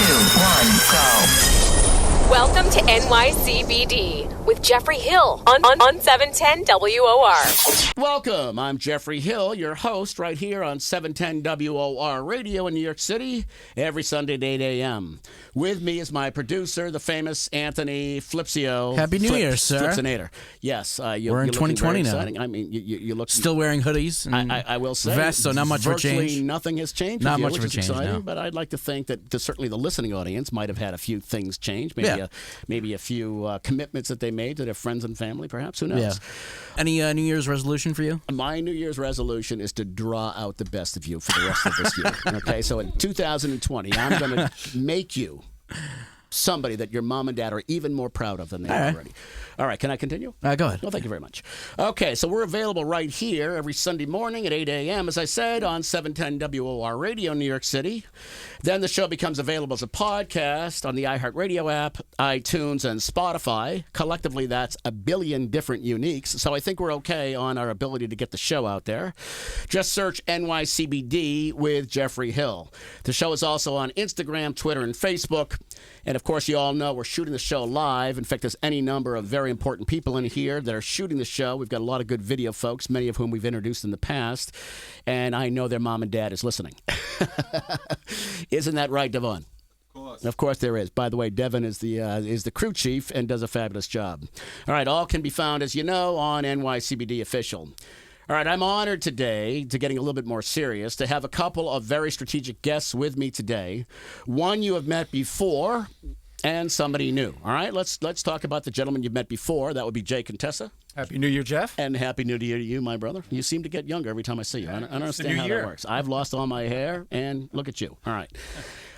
go. Welcome to NYCBD with Jeffrey Hill on 710 WOR. Welcome. I'm Jeffrey Hill, your host right here on 710 WOR Radio in New York City every Sunday at 8 a.m. With me is my producer, the famous Anthony Flipsio. Happy New Year, sir. Flipsinator. Yes. We're in 2020 now. Exciting. I mean, you look... Still wearing hoodies and I will say. vests, so not much for virtually change. Nothing has changed Not with you, much which for is change, exciting, no. but I'd like to think that certainly the listening audience might have had a few things change. Maybe a few commitments that they made to their friends and family, perhaps. Who knows? Yeah. Any New Year's resolution for you? My New Year's resolution is to draw out the best of you for the rest of this year. Okay, so in 2020, I'm going to make you somebody that your mom and dad are even more proud of than they are already. All right, can I continue? Go ahead. Well, thank you very much. Okay, so we're available right here every Sunday morning at 8 a.m., as I said, on 710 WOR Radio, New York City. Then the show becomes available as a podcast on the iHeartRadio app, iTunes, and Spotify. Collectively, that's 1 billion different uniques, so I think we're okay on our ability to get the show out there. Just search NYCBD with Jeffrey Hill. The show is also on Instagram, Twitter, and Facebook. And, of course, you all know we're shooting the show live. In fact, there's any number of very important people in here that are shooting the show. We've got a lot of good video folks, many of whom we've introduced in the past. And I know their mom and dad is listening. Isn't that right, Devon? Of course there is. By the way, Devin is the crew chief and does a fabulous job. All right, all can be found, as you know, on NYCBD Official. All right, I'm honored today, to getting a little bit more serious, to have a couple of very strategic guests with me today. One you have met before, and somebody new. All right, let's talk about the gentleman you've met before. That would be Jay Contessa. Happy New Year, Jeff. And Happy New Year to you, my brother. You seem to get younger every time I see you. I don't understand how that works. I've lost all my hair, and look at you. All right.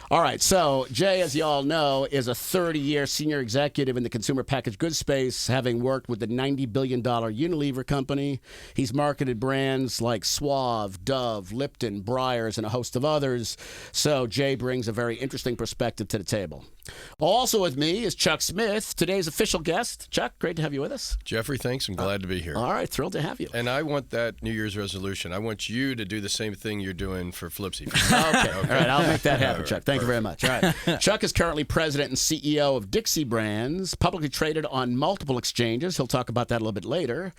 All right, so Jay, as you all know, is a 30-year senior executive in the consumer packaged goods space, having worked with the $90 billion Unilever company. He's marketed brands like Suave, Dove, Lipton, Breyers, and a host of others. So Jay brings a very interesting perspective to the table. Also with me is Chuck Smith, today's official guest. Chuck, great to have you with us. Jeffrey, thanks. I'm glad to be here. All right, thrilled to have you. And I want that New Year's resolution. I want you to do the same thing you're doing for Flipsy. Okay. All right, I'll make that happen, Chuck. Thank you very much. All right. Chuck is currently president and CEO of Dixie Brands, publicly traded on multiple exchanges. He'll talk about that a little bit later.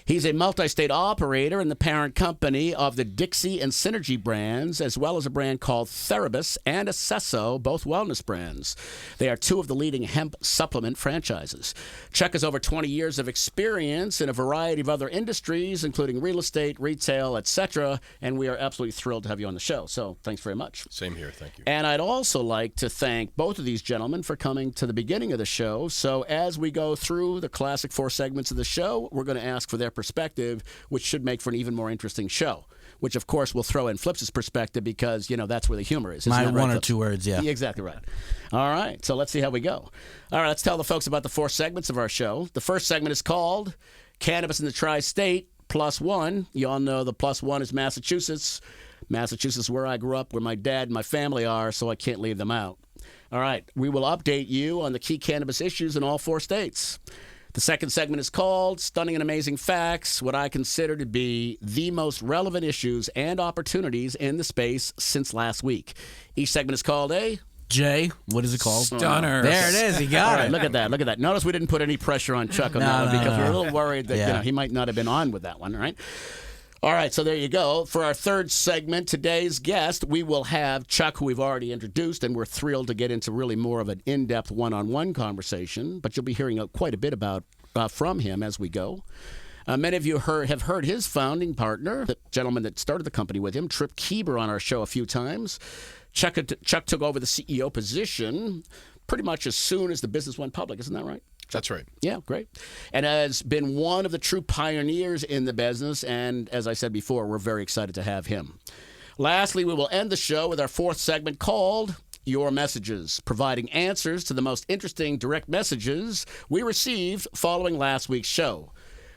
He's a multi-state operator and the parent company of the Dixie and Synergy brands, as well as a brand called Cannabis and Acesso, both wellness brands. They are two of the leading hemp supplement franchises. Chuck has over 20 years of experience in a variety of other industries, including real estate, retail, etc., and we are absolutely thrilled to have you on the show. So thanks very much. Same here. Thank you. And I'd also like to thank both of these gentlemen for coming to the beginning of the show. So as we go through the classic 4 segments of the show, we're going to ask for their perspective, which should make for an even more interesting show, which, of course, will throw in Flips' perspective because, you know, that's where the humor is. My right, one or Flips? 2 words, yeah. Exactly right. All right, so let's see how we go. All right, let's tell the folks about the 4 segments of our show. The first segment is called Cannabis in the Tri-State +1. You all know the +1 is Massachusetts. Massachusetts is where I grew up, where my dad and my family are, so I can't leave them out. All right, we will update you on the key cannabis issues in all 4 states. The second segment is called Stunning and Amazing Facts, what I consider to be the most relevant issues and opportunities in the space since last week. Each segment is called a... Jay, what is it called? Stunner. There it is. You got All it. right, look at that. Look at that. Notice we didn't put any pressure on Chuck on that one because we were a little worried that he might not have been on with that one, all right? All right, so there you go. For our third segment, today's guest, we will have Chuck, who we've already introduced, and we're thrilled to get into really more of an in-depth one-on-one conversation, but you'll be hearing quite a bit about from him as we go. Many of you have heard his founding partner, the gentleman that started the company with him, Trip Kieber, on our show a few times. Chuck took over the CEO position pretty much as soon as the business went public. Isn't that right? That's right. Yeah, great. And has been one of the true pioneers in the business. And as I said before, we're very excited to have him. Lastly, we will end the show with our 4th segment called Your Messages, providing answers to the most interesting direct messages we received following last week's show.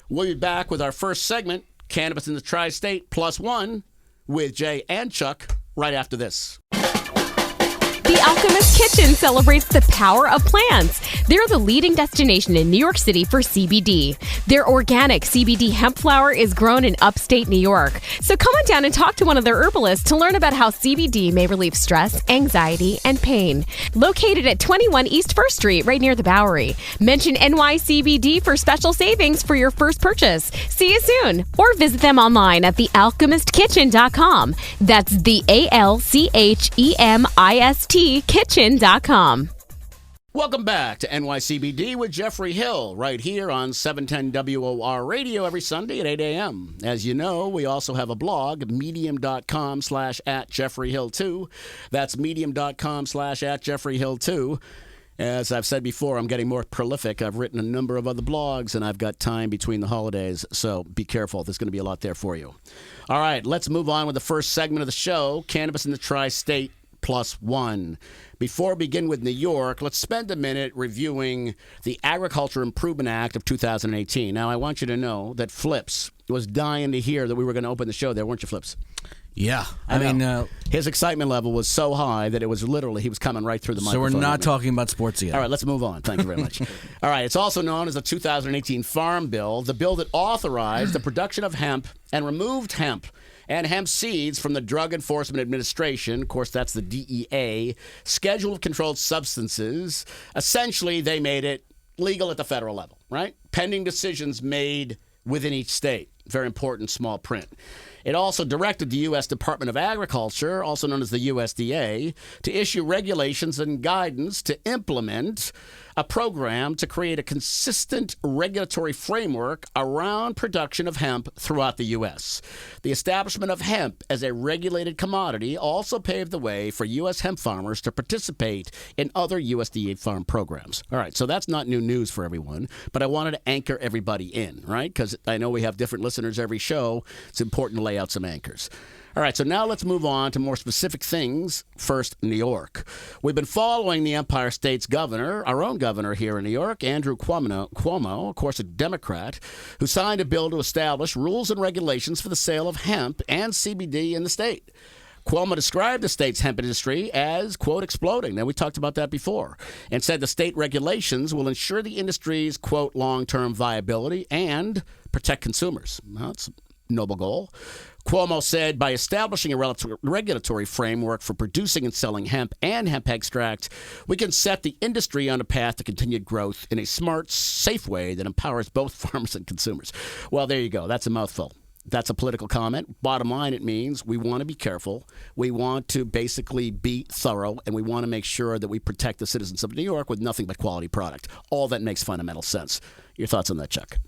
We'll be back with our first segment, Cannabis in the Tri-State +1, with Jay and Chuck right after this. The Alchemist Kitchen celebrates the power of plants. They're the leading destination in New York City for CBD. Their organic CBD hemp flower is grown in upstate New York. So come on down and talk to one of their herbalists to learn about how CBD may relieve stress, anxiety, and pain. Located at 21 East 1st Street, right near the Bowery. Mention NYCBD for special savings for your first purchase. See you soon. Or visit them online at thealchemistkitchen.com. That's the ALCHEMIST kitchen.com. Welcome back to NYCBD with Jeffrey Hill, right here on 710 WOR Radio every Sunday at 8 a.m. As you know, we also have a blog, medium.com/@JeffreyHill2. That's medium.com/@JeffreyHill2. As I've said before, I'm getting more prolific. I've written a number of other blogs, and I've got time between the holidays, so be careful. There's going to be a lot there for you. All right, let's move on with the first segment of the show, Cannabis in the Tri-State +1. Before we begin with New York, let's spend a minute reviewing the Agriculture Improvement Act of 2018. Now, I want you to know that Flips was dying to hear that we were going to open the show there, weren't you, Flips? Yeah. I mean, his excitement level was so high that it was literally, he was coming right through the microphone. So we're not talking about sports yet. All right, let's move on. Thank you very much. All right, it's also known as the 2018 Farm Bill, the bill that authorized the production of hemp and removed hemp and hemp seeds from the Drug Enforcement Administration. Of course, that's the DEA, Schedule of Controlled Substances. Essentially, they made it legal at the federal level, right? Pending decisions made within each state. Very important small print. It also directed the U.S. Department of Agriculture, also known as the USDA, to issue regulations and guidance to implement a program to create a consistent regulatory framework around production of hemp throughout the U.S. The establishment of hemp as a regulated commodity also paved the way for U.S. hemp farmers to participate in other USDA farm programs. All right, so that's not new news for everyone, but I wanted to anchor everybody in, right? Because I know we have different listeners every show. It's important to lay out some anchors. All right, so now let's move on to more specific things. First, New York. We've been following the Empire State's governor, our own governor here in New York, Andrew Cuomo, of course a Democrat, who signed a bill to establish rules and regulations for the sale of hemp and CBD in the state. Cuomo described the state's hemp industry as, quote, exploding. Now, we talked about that before, and said the state regulations will ensure the industry's, quote, long-term viability and protect consumers. Well, that's a noble goal. Cuomo said by establishing a regulatory framework for producing and selling hemp and hemp extract, we can set the industry on a path to continued growth in a smart, safe way that empowers both farmers and consumers. Well, there you go. That's a mouthful. That's a political comment. Bottom line, it means we want to be careful. We want to basically be thorough, and we want to make sure that we protect the citizens of New York with nothing but quality product. All that makes fundamental sense. Your thoughts on that, Chuck?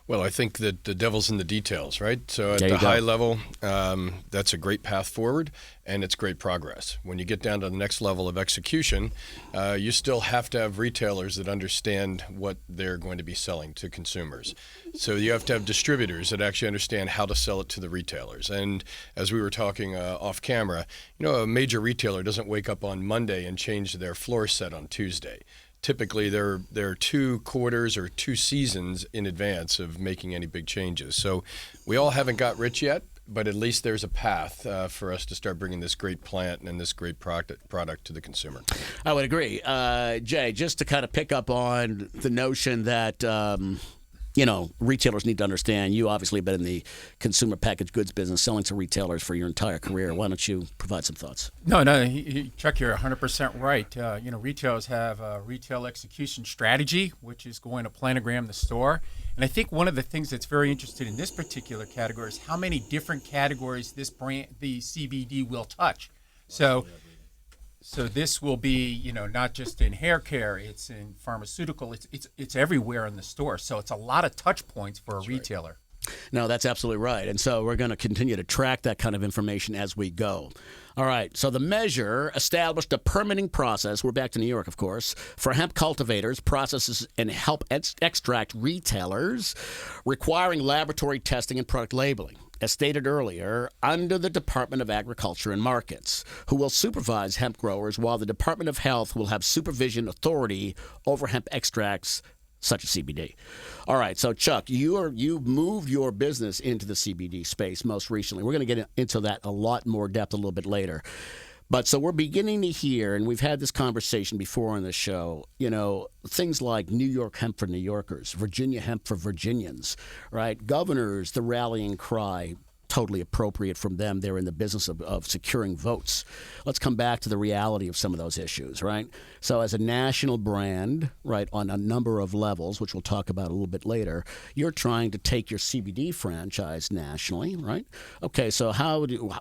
Well, I think that the devil's in the details, right? So at the high level, that's a great path forward, and it's great progress. When you get down to the next level of execution, you still have to have retailers that understand what they're going to be selling to consumers. So you have to have distributors that actually understand how to sell it to the retailers. And as we were talking off camera, a major retailer doesn't wake up on Monday and change their floor set on Tuesday. Typically, they're 2 quarters or 2 seasons in advance of making any big changes. So we all haven't got rich yet, but at least there's a path for us to start bringing this great plant and this great product to the consumer. I would agree. Jay, just to kind of pick up on the notion that retailers need to understand. You obviously have been in the consumer packaged goods business, selling to retailers for your entire career. Why don't you provide some thoughts? No, Chuck, you're 100% right. Retailers have a retail execution strategy, which is going to planogram the store. And I think one of the things that's very interesting in this particular category is how many different categories this brand, the CBD, will touch. So this will be, not just in hair care, it's in pharmaceutical, it's everywhere in the store. So it's a lot of touch points for a retailer. No, that's absolutely right. And so we're going to continue to track that kind of information as we go. All right. So the measure established a permitting process. We're back to New York, of course, for hemp cultivators, processors, and hemp extract retailers, requiring laboratory testing and product labeling. As stated earlier, under the Department of Agriculture and Markets, who will supervise hemp growers, while the Department of Health will have supervision authority over hemp extracts such as CBD. All right, so Chuck, you moved your business into the CBD space most recently. We're going to get into that a lot more depth a little bit later. But so we're beginning to hear, and we've had this conversation before on the show, things like New York hemp for New Yorkers, Virginia hemp for Virginians, right? Governors, the rallying cry, totally appropriate from them. They're in the business of securing votes. Let's come back to the reality of some of those issues, right? So as a national brand, right, on a number of levels, which we'll talk about a little bit later, you're trying to take your CBD franchise nationally, right? Okay, so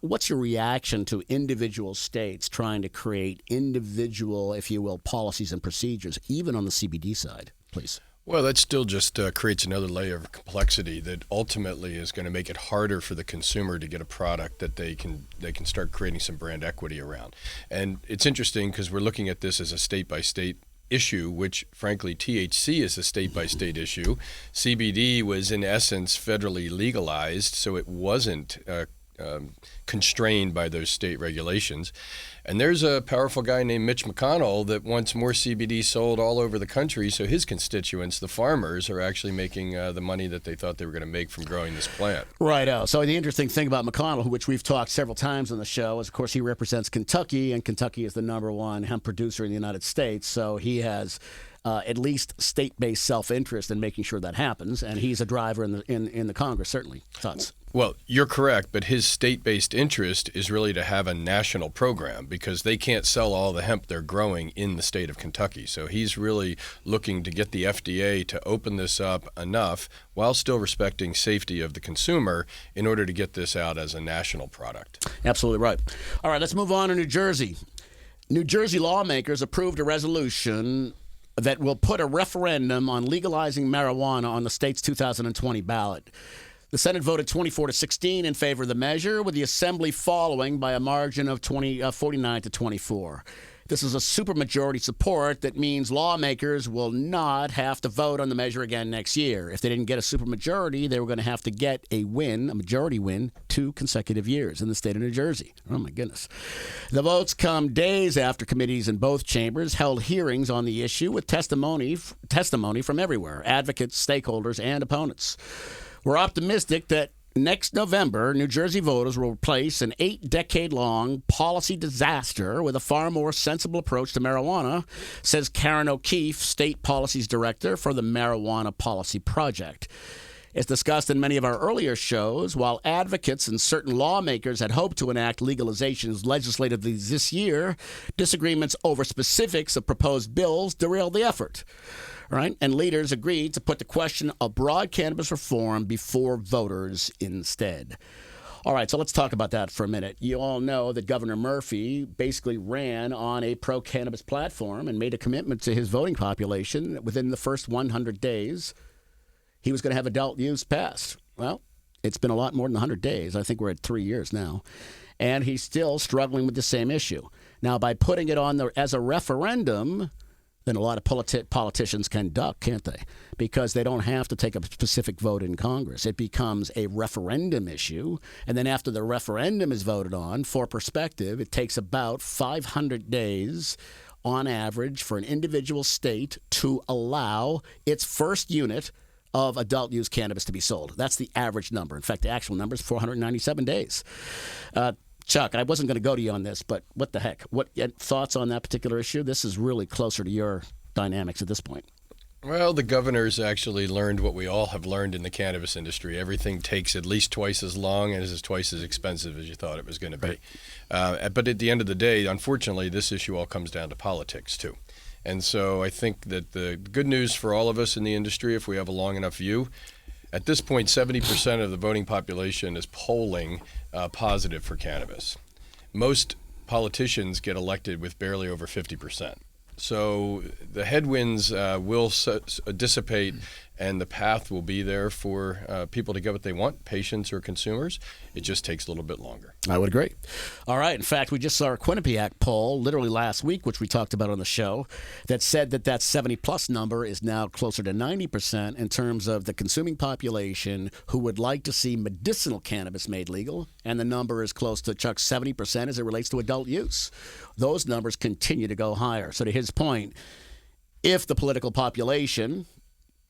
what's your reaction to individual states trying to create individual, if you will, policies and procedures, even on the CBD side, please? Well, that still just creates another layer of complexity that ultimately is going to make it harder for the consumer to get a product that they can start creating some brand equity around. And it's interesting because we're looking at this as a state-by-state issue, which frankly THC is a state-by-state issue. CBD was in essence federally legalized, so it wasn't constrained by those state regulations. And there's a powerful guy named Mitch McConnell that wants more CBD sold all over the country, so his constituents, the farmers, are actually making the money that they thought they were going to make from growing this plant. Right. So the interesting thing about McConnell, which we've talked several times on the show, is, of course, he represents Kentucky, and Kentucky is the #1 hemp producer in the United States, so he has at least state-based self-interest in making sure that happens, and he's a driver in the Congress, certainly. Thoughts? Well, you're correct, but his state-based interest is really to have a national program because they can't sell all the hemp they're growing in the state of Kentucky. So he's really looking to get the FDA to open this up enough while still respecting safety of the consumer in order to get this out as a national product. Absolutely right. All right, let's move on to New Jersey. New Jersey lawmakers approved a resolution that will put a referendum on legalizing marijuana on the state's 2020 ballot. The Senate voted 24-16 in favor of the measure, with the Assembly following by a margin of 49-24. This is a supermajority support that means lawmakers will not have to vote on the measure again next year. If they didn't get a supermajority, they were going to have to get a majority win, 2 consecutive years in the state of New Jersey. Oh, my goodness. The votes come days after committees in both chambers held hearings on the issue with testimony from everywhere, advocates, stakeholders, and opponents. We're optimistic that next November, New Jersey voters will replace an 8-decade-long policy disaster with a far more sensible approach to marijuana, says Karen O'Keefe, State Policies Director for the Marijuana Policy Project. As discussed in many of our earlier shows, while advocates and certain lawmakers had hoped to enact legalizations legislatively this year, disagreements over specifics of proposed bills derailed the effort. Right? And leaders agreed to put the question of broad cannabis reform before voters instead. All right, so let's talk about that for a minute. You all know that Governor Murphy basically ran on a pro-cannabis platform and made a commitment to his voting population that within the first 100 days he was going to have adult use passed. Well, it's been a lot more than 100 days. I think we're at 3 years now. And he's still struggling with the same issue. Now, by putting it on as a referendum, then a lot of politicians can duck, can't they? Because they don't have to take a specific vote in Congress. It becomes a referendum issue. And then after the referendum is voted on, for perspective, it takes about 500 days on average for an individual state to allow its first unit of adult use cannabis to be sold. That's the average number. In fact, the actual number is 497 days. Chuck, I wasn't going to go to you on this, but what the heck? What thoughts on that particular issue? This is really closer to your dynamics at this point. Well, the governor's actually learned what we all have learned in the cannabis industry. Everything takes at least twice as long and is twice as expensive as you thought it was going to be. Right. But at the end of the day, unfortunately, this issue all comes down to politics, too. And so I think that the good news for all of us in the industry, if we have a long enough view, at this point, 70% of the voting population is polling positive for cannabis. Most politicians get elected with barely over 50%. So the headwinds will dissipate, and the path will be there for people to get what they want, patients or consumers. It just takes a little bit longer. I would agree. All right. In fact, we just saw a Quinnipiac poll literally last week, which we talked about on the show, that said that 70-plus number is now closer to 90% in terms of the consuming population who would like to see medicinal cannabis made legal, and the number is close to, Chuck, 70% as it relates to adult use. Those numbers continue to go higher. So to his point, if the political population,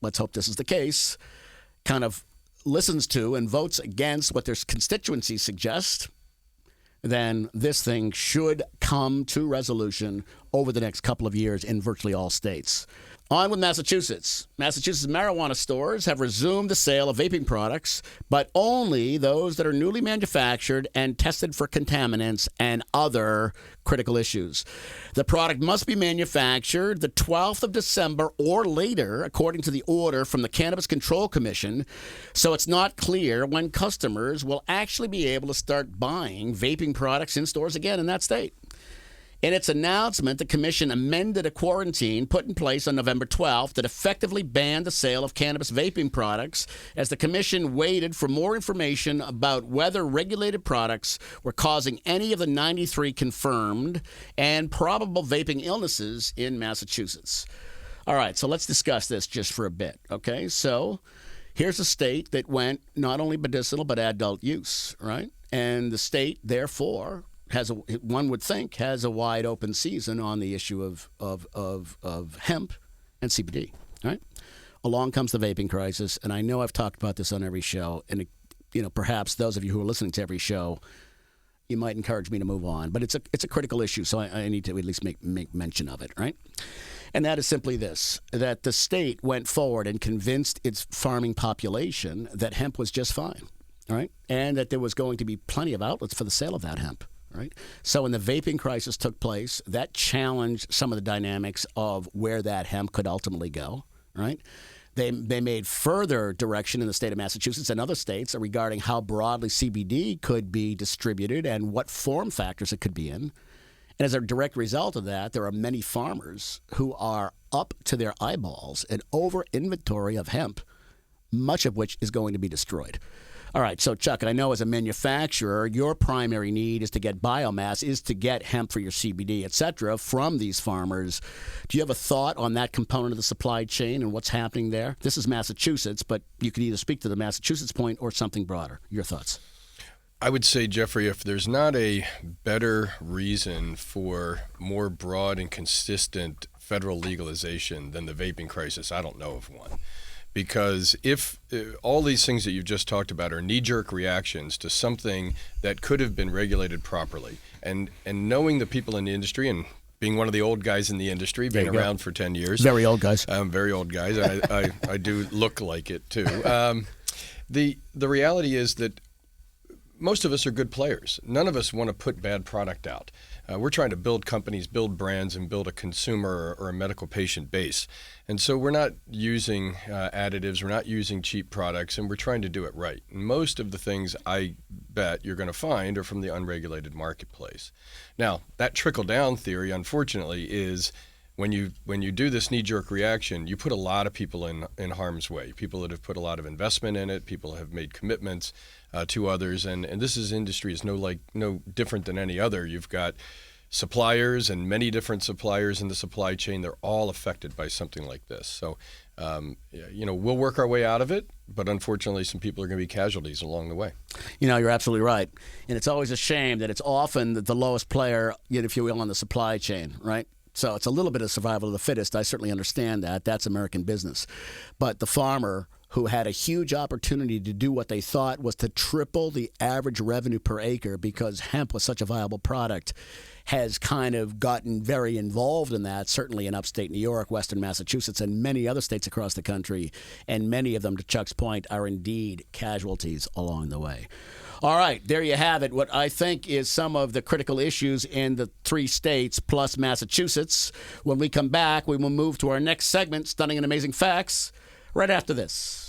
let's hope this is the case, kind of listens to and votes against what their constituencies suggest, then this thing should come to resolution over the next couple of years in virtually all states. On with Massachusetts. Massachusetts marijuana stores have resumed the sale of vaping products, but only those that are newly manufactured and tested for contaminants and other critical issues. The product must be manufactured the 12th of December or later, according to the order from the Cannabis Control Commission, so it's not clear when customers will actually be able to start buying vaping products in stores again in that state. In its announcement, the Commission amended a quarantine put in place on November 12th that effectively banned the sale of cannabis vaping products as the Commission waited for more information about whether regulated products were causing any of the 93 confirmed and probable vaping illnesses in Massachusetts. All right, so let's discuss this just for a bit, okay? So here's a state that went not only medicinal but adult use, right? And the state, therefore, one would think, has a wide open season on the issue of hemp and CBD. Right? Along comes the vaping crisis, and I know I've talked about this on every show, and perhaps those of you who are listening to every show, you might encourage me to move on, but it's a critical issue, so I need to at least make mention of it. Right? And that is simply this: that the state went forward and convinced its farming population that hemp was just fine. Right? And that there was going to be plenty of outlets for the sale of that hemp. Right? So when the vaping crisis took place, that challenged some of the dynamics of where that hemp could ultimately go. Right? They made further direction in the state of Massachusetts and other states regarding how broadly CBD could be distributed and what form factors it could be in. And as a direct result of that, there are many farmers who are up to their eyeballs in over inventory of hemp, much of which is going to be destroyed. All right, so Chuck, I know as a manufacturer, your primary need is to get biomass, is to get hemp for your CBD, et cetera, from these farmers. Do you have a thought on that component of the supply chain and what's happening there? This is Massachusetts, but you could either speak to the Massachusetts point or something broader. Your thoughts? I would say, Jeffrey, if there's not a better reason for more broad and consistent federal legalization than the vaping crisis, I don't know of one. Because if all these things that you've just talked about are knee-jerk reactions to something that could have been regulated properly, and knowing the people in the industry and being one of the old guys in the industry, being around for 10 years. Very old guys. Very old guys. I do look like it, too. The reality is that most of us are good players. None of us want to put bad product out. We're trying to build companies, build brands, and build a consumer or a medical patient base. And so we're not using additives, we're not using cheap products, and we're trying to do it right. And most of the things I bet you're going to find are from the unregulated marketplace. Now, that trickle-down theory, unfortunately, is when you do this knee-jerk reaction, you put a lot of people in harm's way. People that have put a lot of investment in it, people have made commitments to others, and this industry is no different than any other. You've got suppliers and many different suppliers in the supply chain. They're all affected by something like this. So, we'll work our way out of it, but unfortunately, some people are going to be casualties along the way. You're absolutely right, and it's always a shame that it's often the lowest player, if you will, on the supply chain, right? So it's a little bit of survival of the fittest. I certainly understand that. That's American business. But the farmer who had a huge opportunity to do what they thought was to triple the average revenue per acre because hemp was such a viable product has kind of gotten very involved in that, certainly in upstate New York, western Massachusetts, and many other states across the country. And many of them, to Chuck's point, are indeed casualties along the way. All right, there you have it. What I think is some of the critical issues in the 3 states plus Massachusetts. When we come back, we will move to our next segment, Stunning and Amazing Facts, right after this.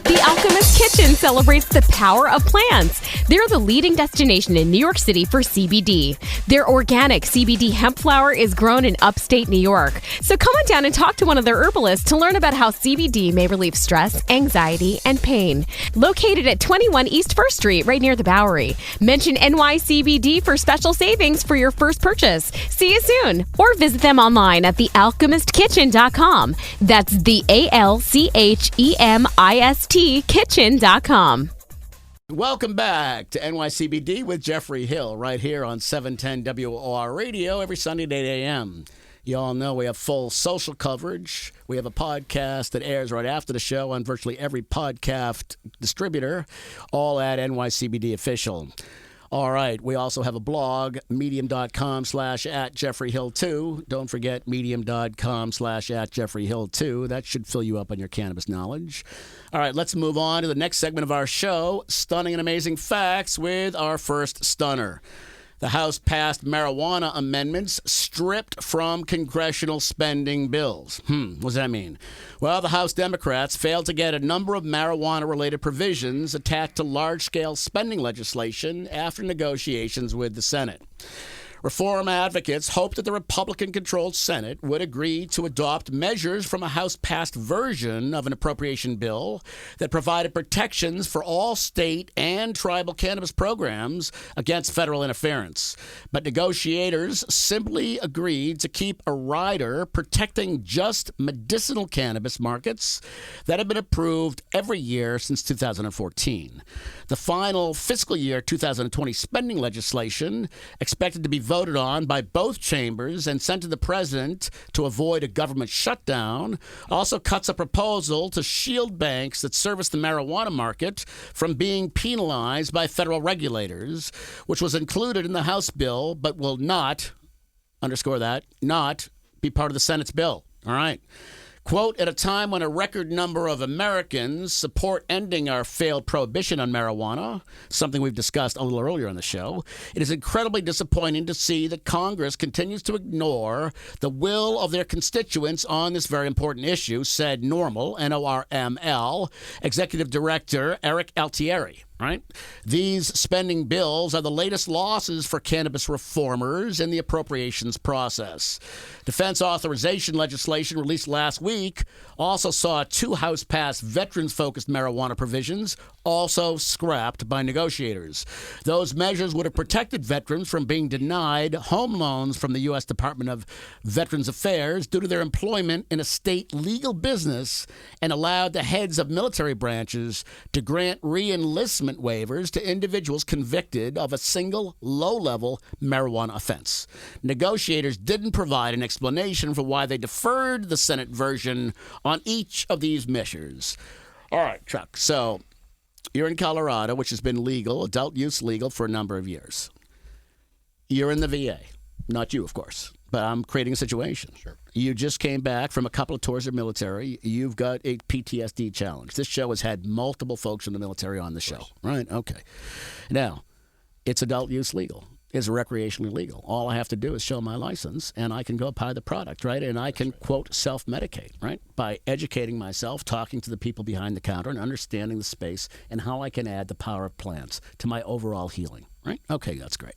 The Alchemist Kitchen celebrates the power of plants. They're the leading destination in New York City for CBD. Their organic CBD hemp flower is grown in upstate New York. So come on down and talk to one of their herbalists to learn about how CBD may relieve stress, anxiety, and pain. Located at 21 East 1st Street, right near the Bowery. Mention NYCBD for special savings for your first purchase. See you soon. Or visit them online at thealchemistkitchen.com. That's the ALCHEMIST kitchen.com. Welcome back to NYCBD with Jeffrey Hill right here on 710 WOR Radio every Sunday at 8 a.m. You all know we have full social coverage. We have a podcast that airs right after the show on virtually every podcast distributor, all at NYCBD Official. All right. We also have a blog, medium.com/@JeffreyHill2. Don't forget medium.com/@JeffreyHill2. That should fill you up on your cannabis knowledge. All right. Let's move on to the next segment of our show, Stunning and Amazing Facts, with our first stunner. The House passed marijuana amendments stripped from congressional spending bills. What does that mean? Well, the House Democrats failed to get a number of marijuana-related provisions attached to large-scale spending legislation after negotiations with the Senate. Reform advocates hoped that the Republican-controlled Senate would agree to adopt measures from a House-passed version of an appropriation bill that provided protections for all state and tribal cannabis programs against federal interference. But negotiators simply agreed to keep a rider protecting just medicinal cannabis markets that have been approved every year since 2014. The final fiscal year 2020 spending legislation, expected to be voted on by both chambers and sent to the president to avoid a government shutdown, also cuts a proposal to shield banks that service the marijuana market from being penalized by federal regulators, which was included in the House bill but will not, underscore that, not be part of the Senate's bill. All right. Quote, at a time when a record number of Americans support ending our failed prohibition on marijuana, something we've discussed a little earlier on the show, it is incredibly disappointing to see that Congress continues to ignore the will of their constituents on this very important issue, said NORML, N-O-R-M-L, Executive Director Eric Altieri. Right? These spending bills are the latest losses for cannabis reformers in the appropriations process. Defense authorization legislation released last week also saw two House-passed veterans-focused marijuana provisions also scrapped by negotiators. Those measures would have protected veterans from being denied home loans from the U.S. Department of Veterans Affairs due to their employment in a state legal business and allowed the heads of military branches to grant re-enlistment waivers to individuals convicted of a single low-level marijuana offense. Negotiators didn't provide an explanation for why they deferred the Senate version on each of these measures. All right, Chuck. So you're in Colorado, which has been legal, adult use legal, for a number of years. You're in the VA. Not you, of course, but I'm creating a situation. Sure. You just came back from a couple of tours of military. You've got a PTSD challenge. This show has had multiple folks from the military on the show. Right? Okay. Now, it's adult use legal. It's recreationally legal. All I have to do is show my license, and I can go buy the product, right? And I can, quote, self-medicate, right? By educating myself, talking to the people behind the counter, and understanding the space and how I can add the power of plants to my overall healing, right? Okay, that's great.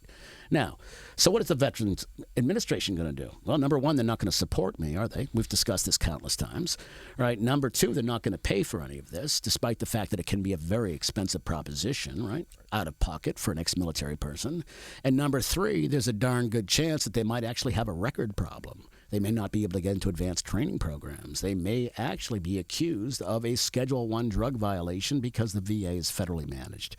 Now, so what is the Veterans Administration going to do? Well, number one, they're not going to support me, are they? We've discussed this countless times, right? Number two, they're not going to pay for any of this, despite the fact that it can be a very expensive proposition, right? Out of pocket for an ex-military person. And number three, there's a darn good chance that they might actually have a record problem. They may not be able to get into advanced training programs. They may actually be accused of a Schedule I drug violation because the VA is federally managed.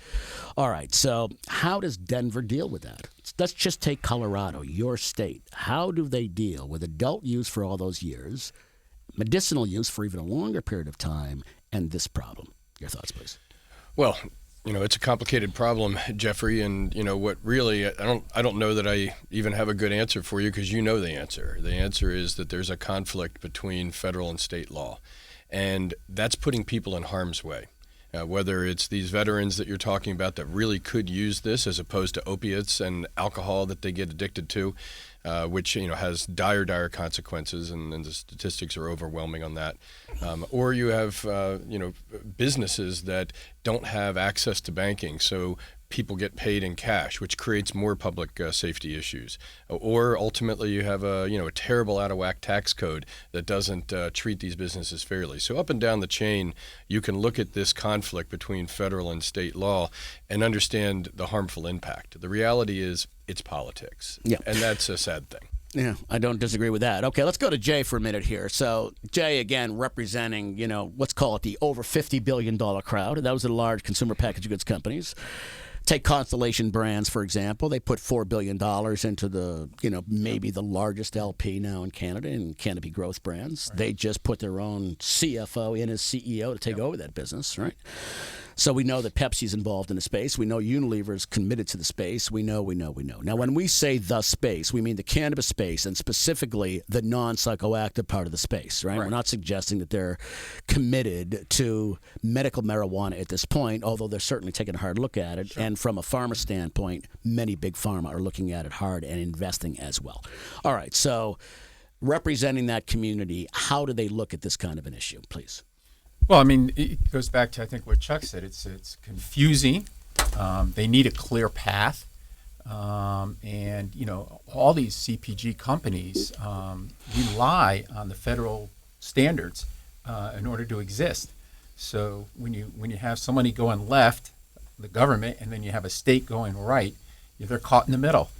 All right, so how does Denver deal with that? Let's just take Colorado, your state. How do they deal with adult use for all those years, medicinal use for even a longer period of time, and this problem? Your thoughts, please. Well, it's a complicated problem, Jeffrey, and what really I don't know that I even have a good answer for you, because you know the answer. The answer is that there's a conflict between federal and state law, and that's putting people in harm's way. Whether it's these veterans that you're talking about that really could use this as opposed to opiates and alcohol that they get addicted to, which has dire consequences, and the statistics are overwhelming on that. Or you have businesses that don't have access to banking, so people get paid in cash, which creates more public safety issues. Or ultimately, you have a terrible out of whack tax code that doesn't treat these businesses fairly. So up and down the chain, you can look at this conflict between federal and state law and understand the harmful impact. The reality is it's politics, and that's a sad thing. Yeah, I don't disagree with that. Okay, let's go to Jay for a minute here. So Jay, again, representing, let's call it the over $50 billion crowd. That was the large consumer packaged goods companies. Take Constellation Brands, for example. They put $4 billion into the, maybe the largest LP now in Canada in Canopy Growth Brands. Right. They just put their own CFO in as CEO to take over that business, right? So we know that Pepsi's involved in the space. We know Unilever's committed to the space. We know. Now, when we say the space, we mean the cannabis space and specifically the non-psychoactive part of the space, right? We're not suggesting that they're committed to medical marijuana at this point, although they're certainly taking a hard look at it. Sure. And from a pharma standpoint, many big pharma are looking at it hard and investing as well. All right, so representing that community, how do they look at this kind of an issue, please? Well, I mean, it goes back to, I think, what Chuck said. It's confusing. They need a clear path. And, all these CPG companies rely on the federal standards in order to exist. So when you have somebody going left, the government, and then you have a state going right, they're caught in the middle.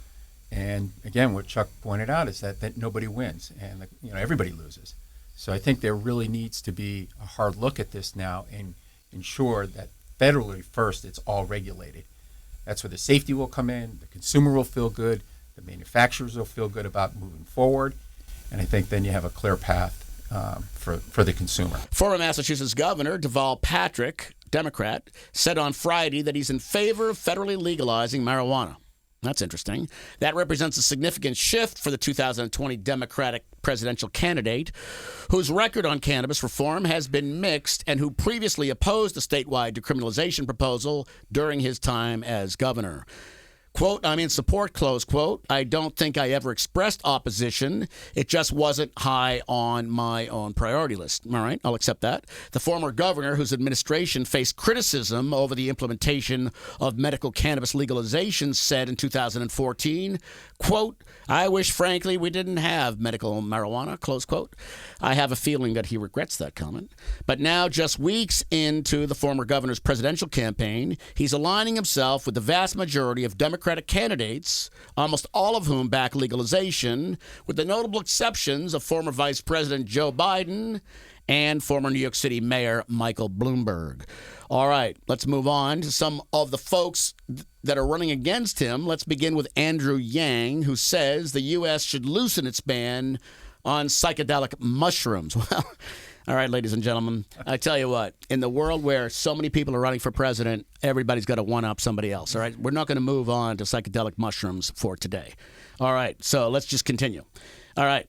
And, again, what Chuck pointed out is that nobody wins and, everybody loses. So I think there really needs to be a hard look at this now and ensure that federally first it's all regulated. That's where the safety will come in, the consumer will feel good, the manufacturers will feel good about moving forward, and I think then you have a clear path for the consumer. Former Massachusetts Governor Deval Patrick, Democrat, said on Friday that he's in favor of federally legalizing marijuana. That's interesting. That represents a significant shift for the 2020 Democratic presidential candidate, whose record on cannabis reform has been mixed and who previously opposed the statewide decriminalization proposal during his time as governor. Quote, I'm in support, close quote. I don't think I ever expressed opposition. It just wasn't high on my own priority list. All right, I'll accept that. The former governor, whose administration faced criticism over the implementation of medical cannabis legalization, said in 2014, quote, I wish, frankly, we didn't have medical marijuana, close quote. I have a feeling that he regrets that comment. But now, just weeks into the former governor's presidential campaign, he's aligning himself with the vast majority of Democratic candidates, almost all of whom back legalization, with the notable exceptions of former Vice President Joe Biden and former New York City Mayor Michael Bloomberg. All right, let's move on to some of the folks that are running against him. Let's begin with Andrew Yang, who says the U.S. should loosen its ban on psychedelic mushrooms. Well, all right, ladies and gentlemen, I tell you what, in the world where so many people are running for president, everybody's got to one-up somebody else, all right? We're not going to move on to psychedelic mushrooms for today. All right, so let's just continue. All right.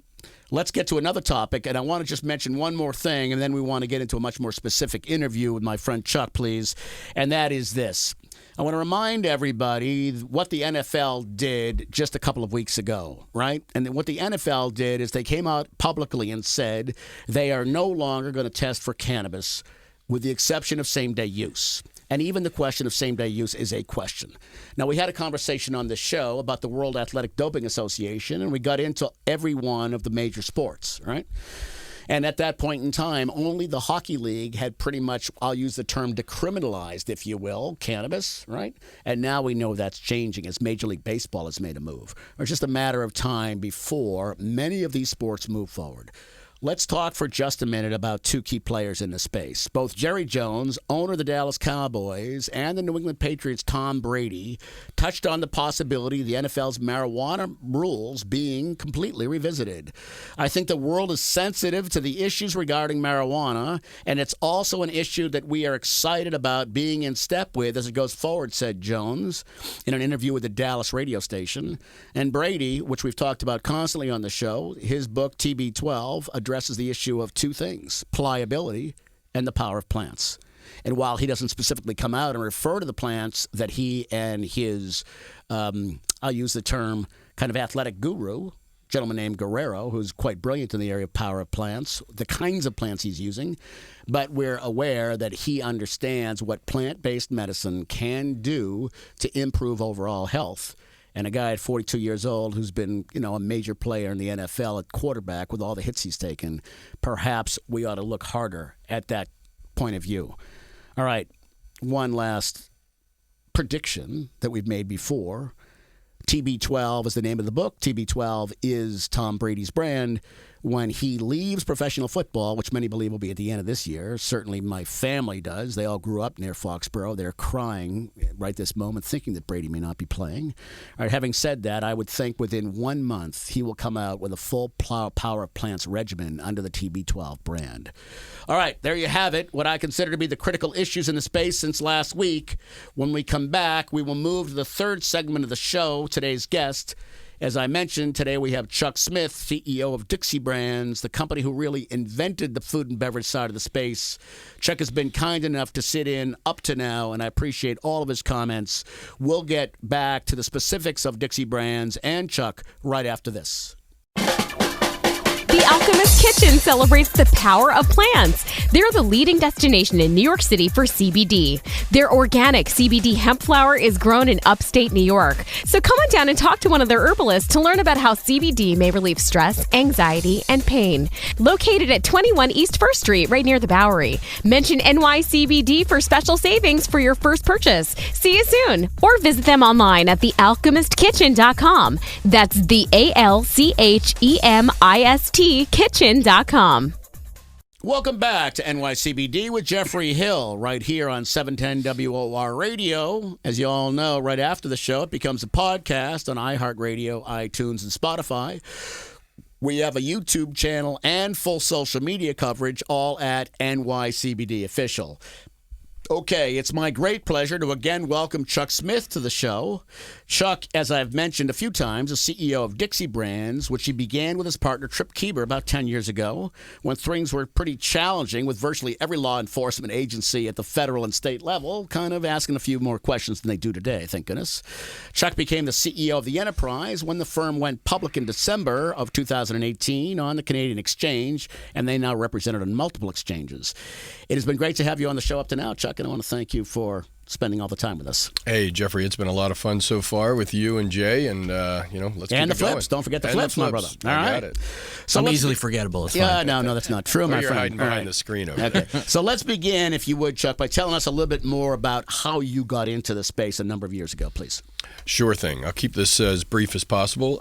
Let's get to another topic, and I want to just mention one more thing, and then we want to get into a much more specific interview with my friend Chuck, please, and that is this. I want to remind everybody what the NFL did just a couple of weeks ago, right? And what the NFL did is they came out publicly and said they are no longer going to test for cannabis with the exception of same-day use. And even the question of same-day use is a question. Now, we had a conversation on this show about the World Athletic Doping Association, and we got into every one of the major sports, right? And at that point in time, only the Hockey League had pretty much, I'll use the term decriminalized, if you will, cannabis, right? And now we know that's changing as Major League Baseball has made a move. It's just a matter of time before many of these sports move forward. Let's talk for just a minute about two key players in the space. Both Jerry Jones, owner of the Dallas Cowboys, and the New England Patriots' Tom Brady touched on the possibility of the NFL's marijuana rules being completely revisited. I think the world is sensitive to the issues regarding marijuana, and it's also an issue that we are excited about being in step with as it goes forward, said Jones in an interview with the Dallas radio station. And Brady, which we've talked about constantly on the show, his book TB12 addresses the issue of two things, pliability and the power of plants. And while he doesn't specifically come out and refer to the plants that he and his, I'll use the term, kind of athletic guru, gentleman named Guerrero, who's quite brilliant in the area of power of plants, the kinds of plants he's using, but we're aware that he understands what plant-based medicine can do to improve overall health. And a guy at 42 years old who's been, a major player in the NFL at quarterback with all the hits he's taken, perhaps we ought to look harder at that point of view. All right, one last prediction that we've made before. TB12 is the name of the book. TB12 is Tom Brady's brand. when he leaves professional football, which many believe will be at the end of this year. Certainly my family does. They all grew up near Foxborough. They're crying right this moment, thinking that Brady may not be playing. All right, having said that, I would think within 1 month he will come out with a full Power of Plants regimen under the TB12 brand. All right, there you have it, what I consider to be the critical issues in the space since last week. When we come back, we will move to the third segment of the show, today's guest. As I mentioned, today we have Chuck Smith, CEO of Dixie Brands, the company who really invented the food and beverage side of the space. Chuck has been kind enough to sit in up to now, and I appreciate all of his comments. We'll get back to the specifics of Dixie Brands and Chuck right after this. The Alchemist Kitchen celebrates the power of plants. They're the leading destination in New York City for CBD. Their organic CBD hemp flower is grown in upstate New York. So come on down and talk to one of their herbalists to learn about how CBD may relieve stress, anxiety, and pain. Located at 21 East 1st Street, right near the Bowery. Mention NYCBD for special savings for your first purchase. See you soon. Or visit them online at thealchemistkitchen.com. That's the ALCHEMIST kitchen.com. Welcome back to NYCBD with Jeffrey Hill right here on 710 WOR Radio. As you all know, right after the show, it becomes a podcast on iHeartRadio, iTunes, and Spotify. We have a YouTube channel and full social media coverage, all at NYCBD Official. Okay, it's my great pleasure to again welcome Chuck Smith to the show. Chuck, as I've mentioned a few times, is CEO of Dixie Brands, which he began with his partner Trip Kieber about 10 years ago, when things were pretty challenging with virtually every law enforcement agency at the federal and state level, kind of asking a few more questions than they do today, thank goodness. Chuck became the CEO of the enterprise when the firm went public in December of 2018 on the Canadian Exchange, and they now represented on multiple exchanges. It has been great to have you on the show up to now, Chuck, and I want to thank you for spending all the time with us. Hey, Jeffrey, it's been a lot of fun so far with you and Jay, and let's keep it going. And the flips. Don't forget the flips, my brother. All right. Got it. So I'm easily forgettable. It's fine. No, that's not true, my You're friend. hiding behind the screen over Okay. there. So let's begin, if you would, Chuck, by telling us a little bit more about how you got into the space a number of years ago, please. Sure thing. I'll keep this as brief as possible.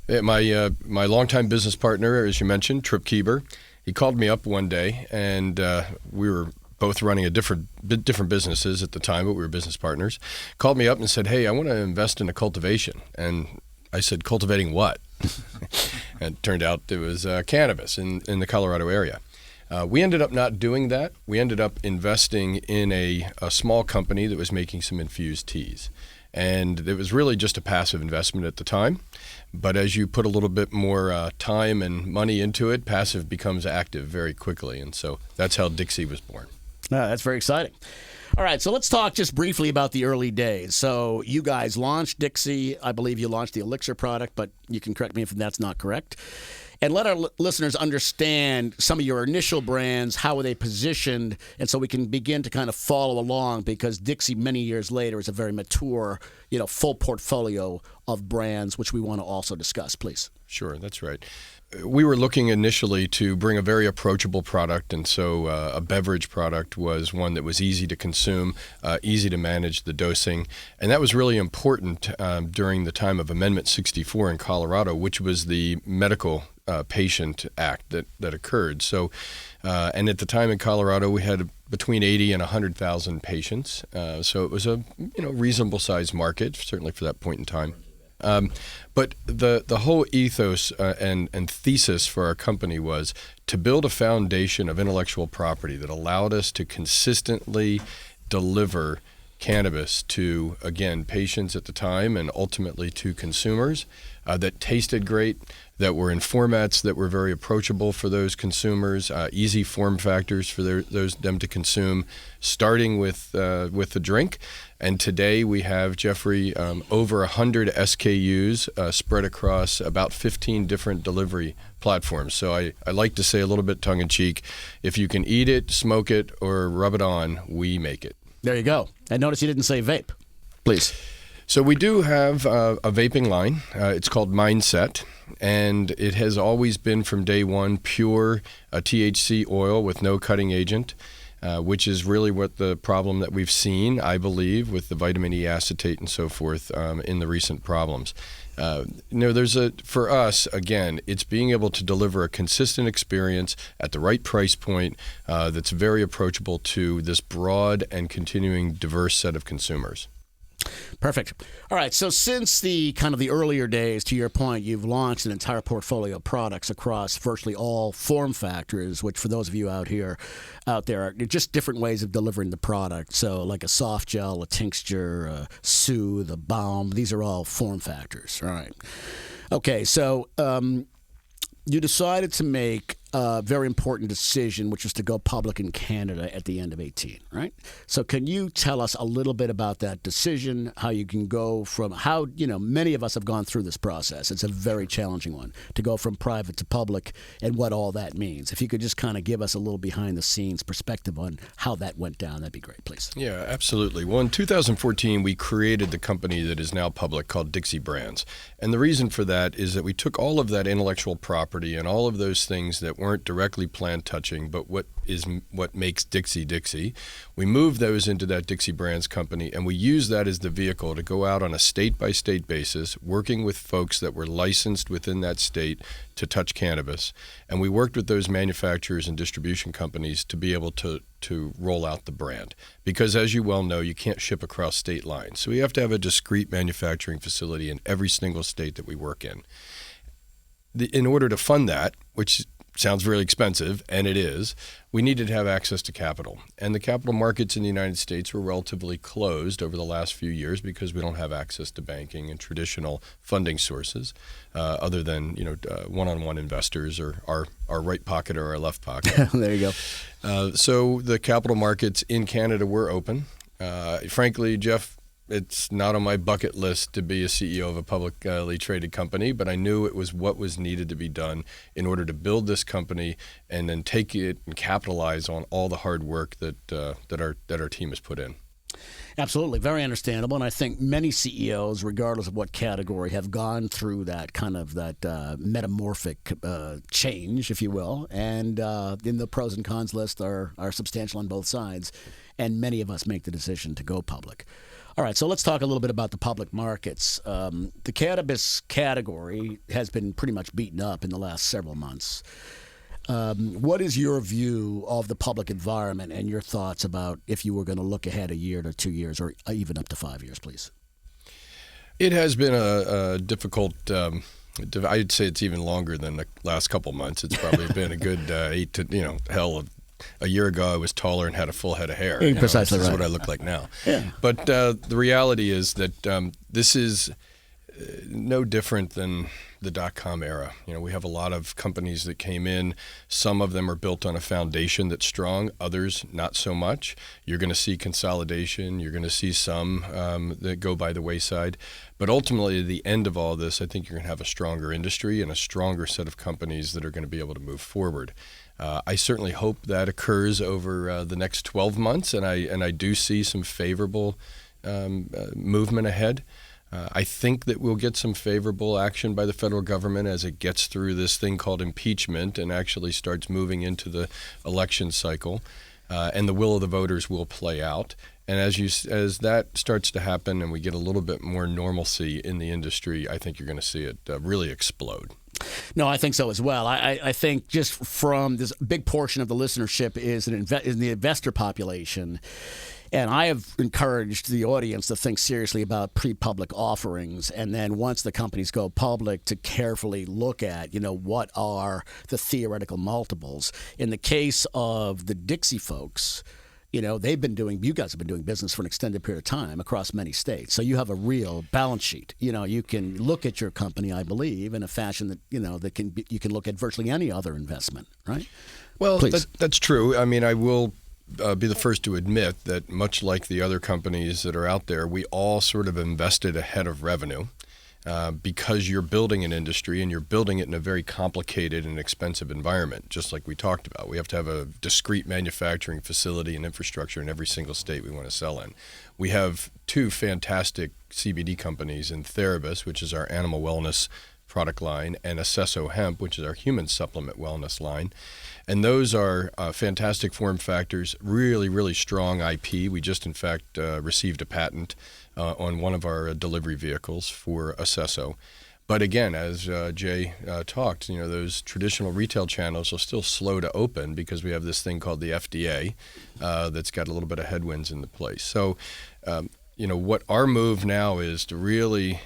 My longtime business partner, as you mentioned, Trip Kieber, he called me up one day, and we were both running different businesses at the time, but we were business partners. Called me up and said, "Hey, I want to invest in a cultivation." And I said, "Cultivating what?" And it turned out it was cannabis in the Colorado area. We ended up not doing that. We ended up investing in a small company that was making some infused teas. And it was really just a passive investment at the time. But as you put a little bit more time and money into it, passive becomes active very quickly. And so that's how Dixie was born. That's very exciting. All right, so let's talk just briefly about the early days. So you guys launched Dixie. I believe you launched the Elixir product, but you can correct me if that's not correct. And let our listeners understand some of your initial brands, how were they positioned, and so we can begin to kind of follow along, because Dixie many years later is a very mature, full portfolio of brands, which we want to also discuss, please. Sure, that's right. We were looking initially to bring a very approachable product, and so a beverage product was one that was easy to consume, easy to manage the dosing, and that was really important during the time of Amendment 64 in Colorado, which was the medical patient act that occurred. So, and at the time in Colorado, we had between 80 and 100,000 patients, so it was a reasonable sized market, certainly for that point in time. But the whole ethos and thesis for our company was to build a foundation of intellectual property that allowed us to consistently deliver cannabis to, again, patients at the time and ultimately to consumers that tasted great, that were in formats that were very approachable for those consumers, easy form factors for them to consume, starting with the drink. And today we have, Jeffrey, over 100 SKUs spread across about 15 different delivery platforms. So I like to say a little bit tongue-in-cheek, if you can eat it, smoke it, or rub it on, we make it. There you go. And notice you didn't say vape. Please. So we do have a vaping line. It's called Mindset, and it has always been from day one pure THC oil with no cutting agent. which is really what the problem that we've seen, I believe, with the vitamin E acetate and so forth in the recent problems. For us, again, it's being able to deliver a consistent experience at the right price point that's very approachable to this broad and continuing diverse set of consumers. Perfect. All right. So since the kind of the earlier days, to your point, you've launched an entire portfolio of products across virtually all form factors, which for those of you out there are just different ways of delivering the product. So like a soft gel, a tincture, a soothe, a balm, these are all form factors. All right. Okay. So you decided to make a very important decision, which was to go public in Canada at the end of 2018, right? So can you tell us a little bit about that decision, how you can go from how, many of us have gone through this process. It's a very challenging one to go from private to public and what all that means. If you could just kind of give us a little behind the scenes perspective on how that went down, that'd be great, please. Yeah, absolutely. Well, in 2014, we created the company that is now public called Dixie Brands. And the reason for that is that we took all of that intellectual property and all of those things that weren't directly plant touching, but what makes Dixie Dixie. We moved those into that Dixie Brands company, and we used that as the vehicle to go out on a state-by-state basis, working with folks that were licensed within that state to touch cannabis. And we worked with those manufacturers and distribution companies to be able to roll out the brand. Because as you well know, you can't ship across state lines. So we have to have a discrete manufacturing facility in every single state that we work in. In order to fund that, which sounds really expensive, and it is, we needed to have access to capital. And the capital markets in the United States were relatively closed over the last few years because we don't have access to banking and traditional funding sources other than one-on-one investors or our right pocket or our left pocket. There you go. So the capital markets in Canada were open. Frankly, Jeff, it's not on my bucket list to be a CEO of a publicly traded company, but I knew it was what was needed to be done in order to build this company and then take it and capitalize on all the hard work that our team has put in. Absolutely. Very understandable. And I think many CEOs, regardless of what category, have gone through that kind of metamorphic change, if you will. And in the pros and cons list are substantial on both sides. And many of us make the decision to go public. All right, so let's talk a little bit about the public markets. The cannabis category has been pretty much beaten up in the last several months. What is your view of the public environment and your thoughts about if you were going to look ahead a year to 2 years or even up to 5 years, please? It has been a difficult, I'd say it's even longer than the last couple months. It's probably been a good 8 to, a year ago I was taller and had a full head of hair. Precisely this right. is what I look like now. Yeah. But the reality is that this is no different than the dot-com era. We have a lot of companies that came in. Some of them are built on a foundation that's strong, others not so much. You're going to see consolidation. You're going to see some that go by the wayside. But ultimately, at the end of all this, I think you're going to have a stronger industry and a stronger set of companies that are going to be able to move forward. I certainly hope that occurs over the next 12 months, and I do see some favorable movement ahead. I think that we'll get some favorable action by the federal government as it gets through this thing called impeachment and actually starts moving into the election cycle, and the will of the voters will play out. And as that starts to happen and we get a little bit more normalcy in the industry, I think you're going to see it really explode. No, I think so as well. I think just from this big portion of the listenership is in the investor population. And I have encouraged the audience to think seriously about pre-public offerings, and then once the companies go public, to carefully look at, what are the theoretical multiples. In the case of the Dixie folks, you guys have been doing business for an extended period of time across many states. So you have a real balance sheet. You can look at your company, I believe, in a fashion that, you can look at virtually any other investment, right? Well, that's true. I mean, I will be the first to admit that much like the other companies that are out there, we all sort of invested ahead of revenue because you're building an industry and you're building it in a very complicated and expensive environment, just like we talked about. We have to have a discrete manufacturing facility and infrastructure in every single state we want to sell in. We have two fantastic CBD companies in Cannabis, which is our animal wellness product line and Acesso Hemp, which is our human supplement wellness line. And those are fantastic form factors, really, really strong IP. We just, in fact, received a patent on one of our delivery vehicles for Acesso. But again, as Jay talked, those traditional retail channels are still slow to open because we have this thing called the FDA that's got a little bit of headwinds in the place. So, what our move now is to really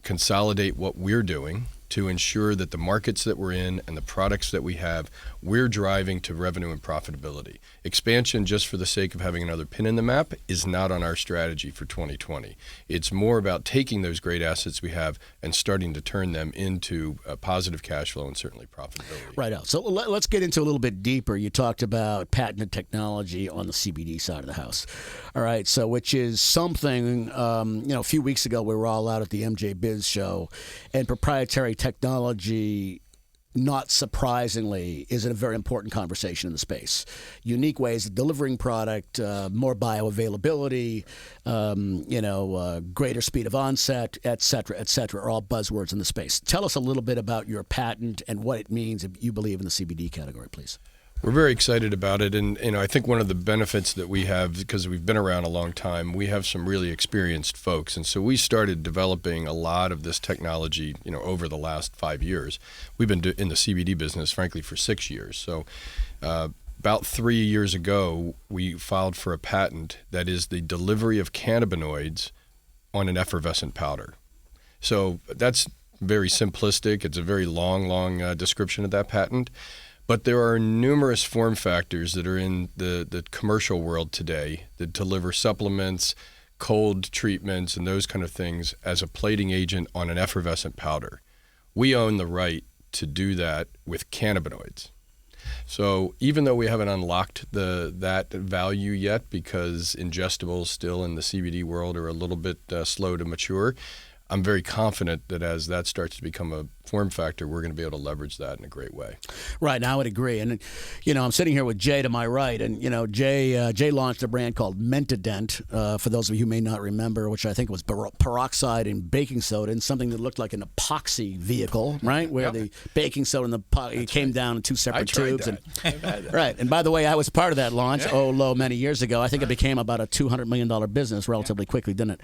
consolidate what we're doing to ensure that the markets that we're in and the products that we have, we're driving to revenue and profitability. Expansion just for the sake of having another pin in the map is not on our strategy for 2020. It's more about taking those great assets we have and starting to turn them into positive cash flow and certainly profitability. Right out. So let's get into a little bit deeper. You talked about patented technology on the CBD side of the house. All right, so which is something, a few weeks ago we were all out at the MJ Biz show, and proprietary technology, not surprisingly, is a very important conversation in the space. Unique ways of delivering product, more bioavailability, greater speed of onset, et cetera, are all buzzwords in the space. Tell us a little bit about your patent and what it means if you believe in the CBD category, please. We're very excited about it, and I think one of the benefits that we have, because we've been around a long time, we have some really experienced folks, and so we started developing a lot of this technology, over the last 5 years. We've been in the CBD business, frankly, for 6 years. So, about 3 years ago, we filed for a patent that is the delivery of cannabinoids on an effervescent powder. So that's very simplistic. It's a very long description of that patent. But there are numerous form factors that are in the commercial world today that deliver supplements, cold treatments, and those kind of things as a plating agent on an effervescent powder. We own the right to do that with cannabinoids. So even though we haven't unlocked that value yet because ingestibles still in the CBD world are a little bit slow to mature, I'm very confident that as that starts to become a form factor, we're going to be able to leverage that in a great way. Right, I would agree. And, I'm sitting here with Jay to my right, and, Jay launched a brand called Mentadent, for those of you who may not remember, which I think was peroxide and baking soda, and something that looked like an epoxy vehicle, right, where the baking soda and it came down in two separate tubes. And, right, and by the way, I was part of that launch, many years ago. I think it became about a $200 million business relatively quickly, didn't it?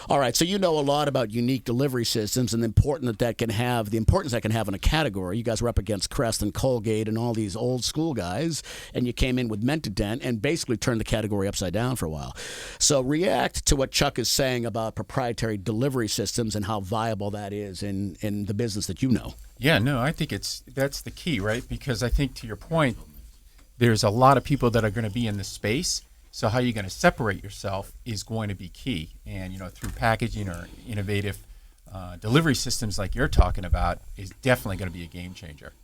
All right, so you know a lot about unique delivery systems and the importance that can have in a category. You guys were up against Crest and Colgate and all these old school guys, and you came in with Mentadent and basically turned the category upside down for a while. So react to what Chuck is saying about proprietary delivery systems and how viable that is in the business that you know. Yeah, no, I think that's the key, right? Because I think, to your point, there's a lot of people that are going to be in the space. So how you're going to separate yourself is going to be key. And, through packaging or innovative delivery systems like you're talking about is definitely going to be a game changer.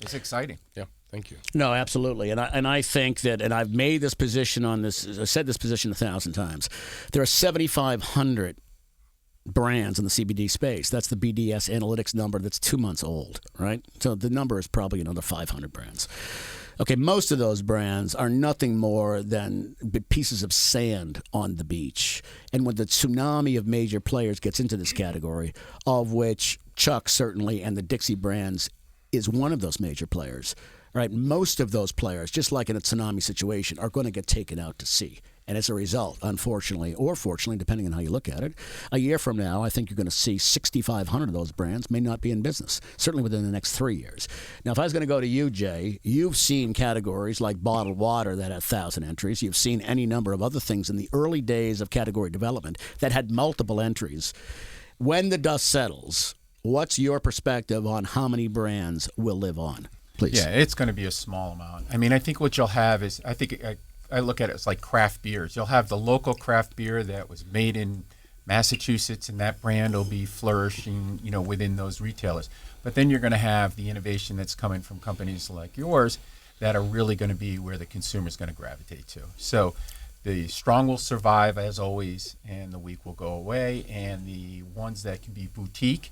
It's exciting. Yeah, thank you. No, absolutely. And I think that, and I've made this position on this, I've said this position 1,000 times. There are 7,500 brands in the CBD space. That's the BDS analytics number that's 2 months old, right? So the number is probably another 500 brands. Okay, most of those brands are nothing more than pieces of sand on the beach. And when the tsunami of major players gets into this category, of which Chuck certainly and the Dixie Brands is one of those major players, right? Most of those players, just like in a tsunami situation, are going to get taken out to sea. And as a result, unfortunately, or fortunately, depending on how you look at it, a year from now, I think you're going to see 6,500 of those brands may not be in business, certainly within the next 3 years. Now, if I was going to go to you, Jay, you've seen categories like bottled water that had 1,000 entries. You've seen any number of other things in the early days of category development that had multiple entries. When the dust settles, what's your perspective on how many brands will live on? Please. Yeah, it's going to be a small amount. I mean, I think what you'll have is, I look at it as like craft beers. You'll have the local craft beer that was made in Massachusetts, and that brand will be flourishing, within those retailers. But then you're going to have the innovation that's coming from companies like yours that are really going to be where the consumer is going to gravitate to. So the strong will survive as always, and the weak will go away, and the ones that can be boutique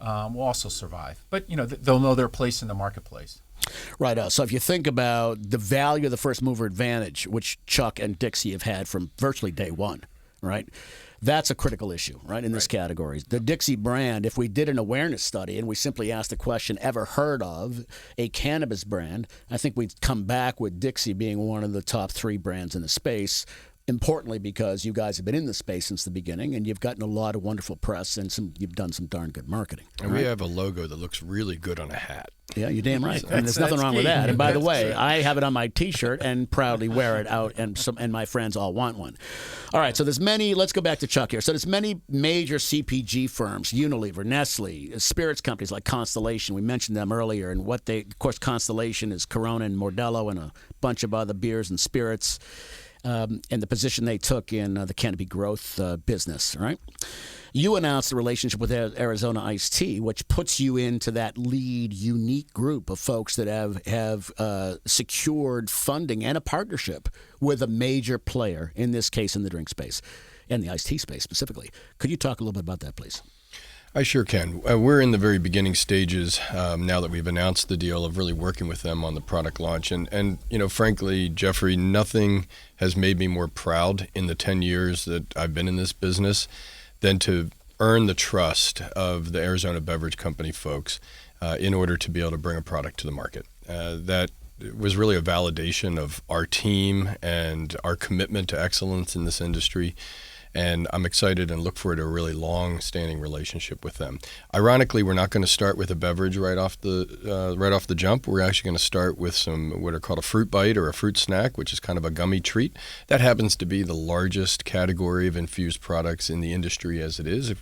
will also survive. But, they'll know their place in the marketplace. Right. So if you think about the value of the first mover advantage, which Chuck and Dixie have had from virtually day one, right? That's a critical issue, right, in this category. The Dixie brand, if we did an awareness study and we simply asked the question, ever heard of a cannabis brand, I think we'd come back with Dixie being one of the top 3 brands in the space. Importantly, because you guys have been in the space since the beginning, and you've gotten a lot of wonderful press, and you've done some darn good marketing. And we have a logo that looks really good on a hat. Yeah, you're damn right. And there's nothing wrong with that. And by the way, I have it on my T-shirt and proudly wear it out, and my friends all want one. All right, so there's many. Let's go back to Chuck here. So there's many major CPG firms: Unilever, Nestle, spirits companies like Constellation. We mentioned them earlier, and of course, Constellation is Corona and Modelo and a bunch of other beers and spirits. And the position they took in the cannabis growth business, right? You announced a relationship with Arizona Iced Tea, which puts you into that lead unique group of folks that have secured funding and a partnership with a major player, in this case in the drink space and the iced tea space specifically. Could you talk a little bit about that, please? I sure can. We're in the very beginning stages now that we've announced the deal of really working with them on the product launch. And frankly, Jeffrey, nothing has made me more proud in the 10 years that I've been in this business than to earn the trust of the Arizona Beverage Company folks in order to be able to bring a product to the market. That was really a validation of our team and our commitment to excellence in this industry. And I'm excited and look forward to a really long-standing relationship with them. Ironically, we're not going to start with a beverage right off the jump. We're actually going to start with some what are called a fruit bite or a fruit snack, which is kind of a gummy treat. That happens to be the largest category of infused products in the industry as it is. It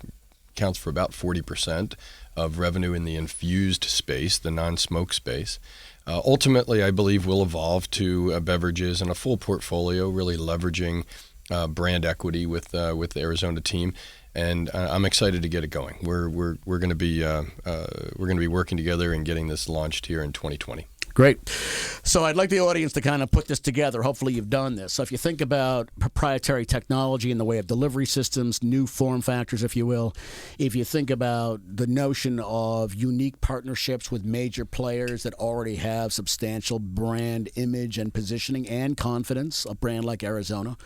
accounts for about 40% of revenue in the infused space, the non-smoke space. Ultimately, I believe we'll evolve to beverages and a full portfolio, really leveraging brand equity with the Arizona team, and I'm excited to get it going. We're going to be working together and getting this launched here in 2020. Great. So I'd like the audience to kind of put this together. Hopefully you've done this. So if you think about proprietary technology in the way of delivery systems, new form factors, if you will, if you think about the notion of unique partnerships with major players that already have substantial brand image and positioning and confidence, a brand like Arizona,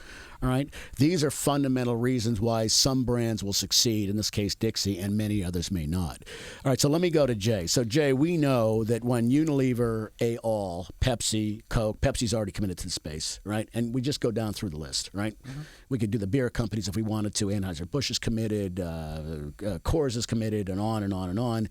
all right, these are fundamental reasons why some brands will succeed, in this case Dixie, and many others may not. All right, so let me go to Jay. So Jay, we know that when Unilever, AAL, Pepsi, Coke, Pepsi's already committed to the space, right? And we just go down through the list, right? Mm-hmm. We could do the beer companies if we wanted to. Anheuser-Busch is committed, Coors is committed, and on and on and on.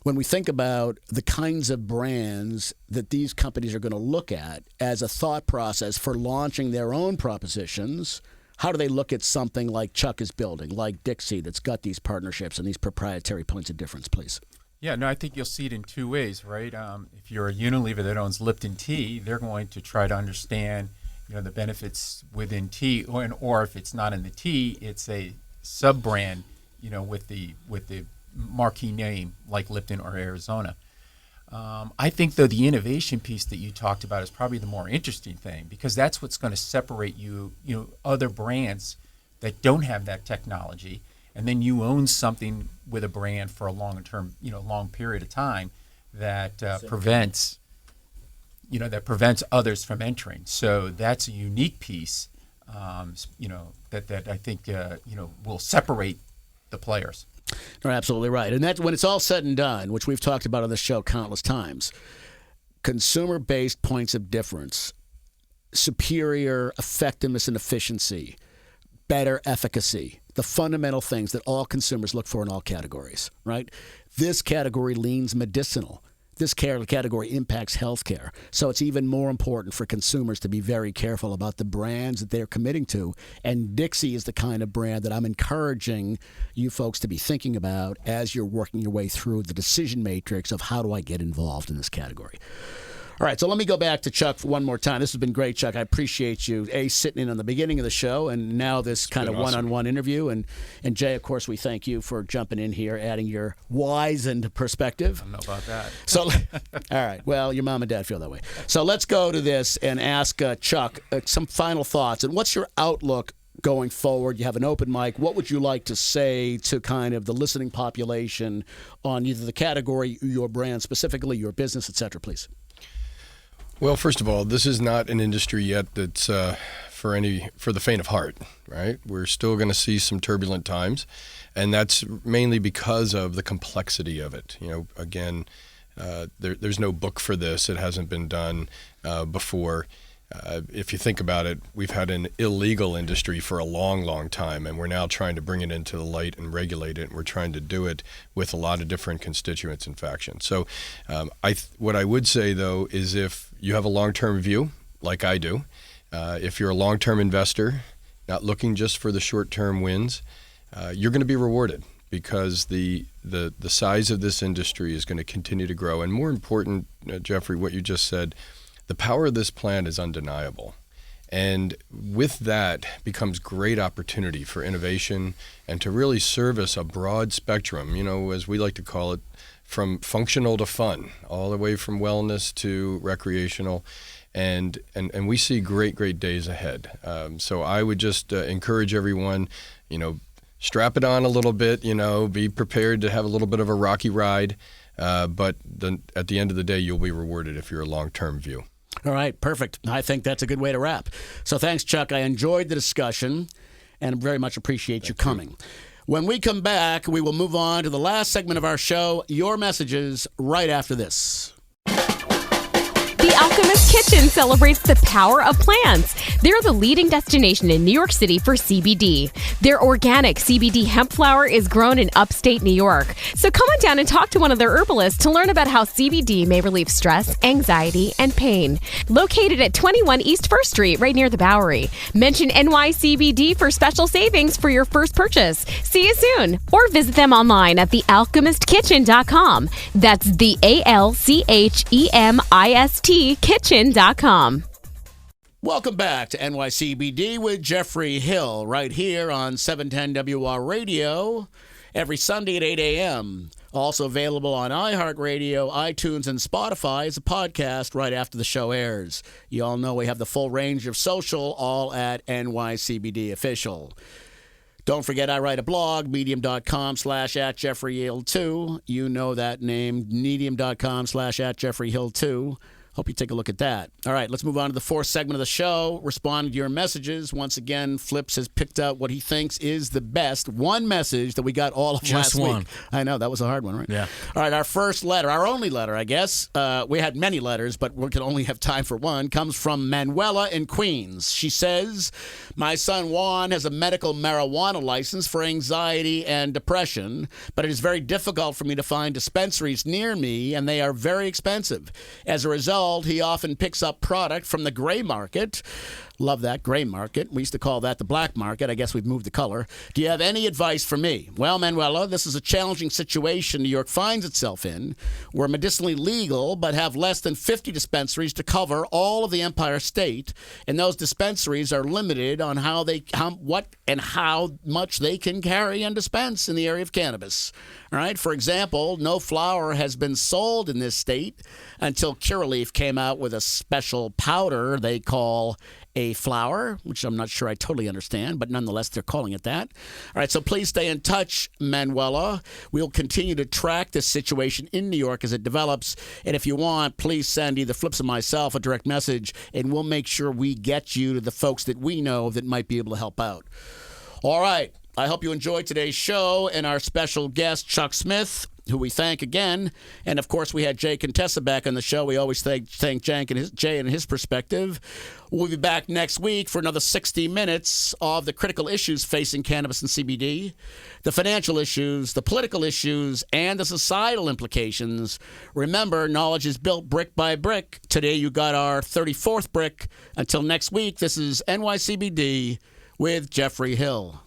When we think about the kinds of brands that these companies are going to look at as a thought process for launching their own propositions, how do they look at something like Chuck is building, like Dixie, that's got these partnerships and these proprietary points of difference, please? Yeah, no, I think you'll see it in 2 ways, right? If you're a Unilever that owns Lipton Tea, they're going to try to understand, the benefits within tea, or if it's not in the tea, it's a sub-brand, with the marquee name like Lipton or Arizona. I think, though, the innovation piece that you talked about is probably the more interesting thing, because that's what's going to separate other brands that don't have that technology, and then you own something with a brand for a long period of time that prevents others from entering. So that's a unique piece, that I think will separate the players. You're absolutely right. And that's when it's all said and done, which we've talked about on this show countless times, consumer-based points of difference, superior effectiveness and efficiency, better efficacy, the fundamental things that all consumers look for in all categories, right? This category leans medicinal. This category impacts healthcare. So it's even more important for consumers to be very careful about the brands that they're committing to. And Dixie is the kind of brand that I'm encouraging you folks to be thinking about as you're working your way through the decision matrix of how do I get involved in this category. All right, so let me go back to Chuck one more time. This has been great, Chuck. I appreciate you, sitting in on the beginning of the show, and now this kind of one-on-one interview. And Jay, of course, we thank you for jumping in here, adding your wizened perspective. I don't know about that. So, all right. Well, your mom and dad feel that way. So let's go to this and ask Chuck some final thoughts. And what's your outlook going forward? You have an open mic. What would you like to say to kind of the listening population on either the category, your brand, specifically your business, et cetera, please? Well, first of all, this is not an industry yet that's for the faint of heart, right? We're still going to see some turbulent times, and that's mainly because of the complexity of it. Again, there's no book for this. It hasn't been done before. If you think about it, we've had an illegal industry for a long, long time, and we're now trying to bring it into the light and regulate it, and we're trying to do it with a lot of different constituents and factions. So what I would say, though, is if you have a long-term view, like I do, if you're a long-term investor, not looking just for the short-term wins, you're going to be rewarded because the size of this industry is going to continue to grow. And more important, Jeffrey, what you just said, the power of this plant is undeniable. And with that becomes great opportunity for innovation and to really service a broad spectrum, as we like to call it, from functional to fun, all the way from wellness to recreational. And we see great days ahead. So I would just encourage everyone, strap it on a little bit, be prepared to have a little bit of a rocky ride. But then at the end of the day, you'll be rewarded if you're a long-term view. All right, perfect. I think that's a good way to wrap. So thanks, Chuck. I enjoyed the discussion and very much appreciate you coming. When we come back, we will move on to the last segment of our show, your messages, right after this. The Alchemist Kitchen celebrates the power of plants. They're the leading destination in New York City for CBD. Their organic CBD hemp flower is grown in upstate New York. So come on down and talk to one of their herbalists to learn about how CBD may relieve stress, anxiety, and pain. Located at 21 East 1st Street, right near the Bowery. Mention NYCBD for special savings for your first purchase. See you soon. Or visit them online at thealchemistkitchen.com. That's the ALCHEMIST kitchen.com. Welcome back to NYCBD with Jeffrey Hill right here on 710 WR Radio every Sunday at 8 a.m. Also available on iHeartRadio, iTunes, and Spotify as a podcast right after the show airs. You all know we have the full range of social, all at NYCBD Official. Don't forget, I write a blog, medium.com/@JeffreyHill2. You know that name, medium.com/@JeffreyHill2. Hope you take a look at that. All right, let's move on to the fourth segment of the show. Respond to your messages. Once again, Flips has picked out what he thinks is the best. One message that we got all of Just last one. week. I know, that was a hard one, right? Yeah. All right, our first letter, our only letter, I guess. We had many letters, but we can only have time for one. Comes from Manuela in Queens. She says, my son Juan has a medical marijuana license for anxiety and depression, but it is very difficult for me to find dispensaries near me, and they are very expensive. As a result, he often picks up product from the gray market. Love that, gray market. We used to call that the black market. I guess we've moved the color. Do you have any advice for me? Well, Manuela, this is a challenging situation New York finds itself in. We're medicinally legal, but have less than 50 dispensaries to cover all of the Empire State, and those dispensaries are limited on how much they can carry and dispense in the area of cannabis. All right. For example, no flower has been sold in this state until Curaleaf came out with a special powder they call a flower, which I'm not sure I totally understand, but nonetheless, they're calling it that. All right, so please stay in touch, Manuela. We'll continue to track this situation in New York as it develops. And if you want, please send either Flips or myself a direct message, and we'll make sure we get you to the folks that we know that might be able to help out. All right, I hope you enjoyed today's show and our special guest, Chuck Smith, who we thank again. And, of course, we had Jay Contessa back on the show. We always thank Jay and his perspective. We'll be back next week for another 60 minutes of the critical issues facing cannabis and CBD, the financial issues, the political issues, and the societal implications. Remember, knowledge is built brick by brick. Today you got our 34th brick. Until next week, this is NYCBD with Jeffrey Hill.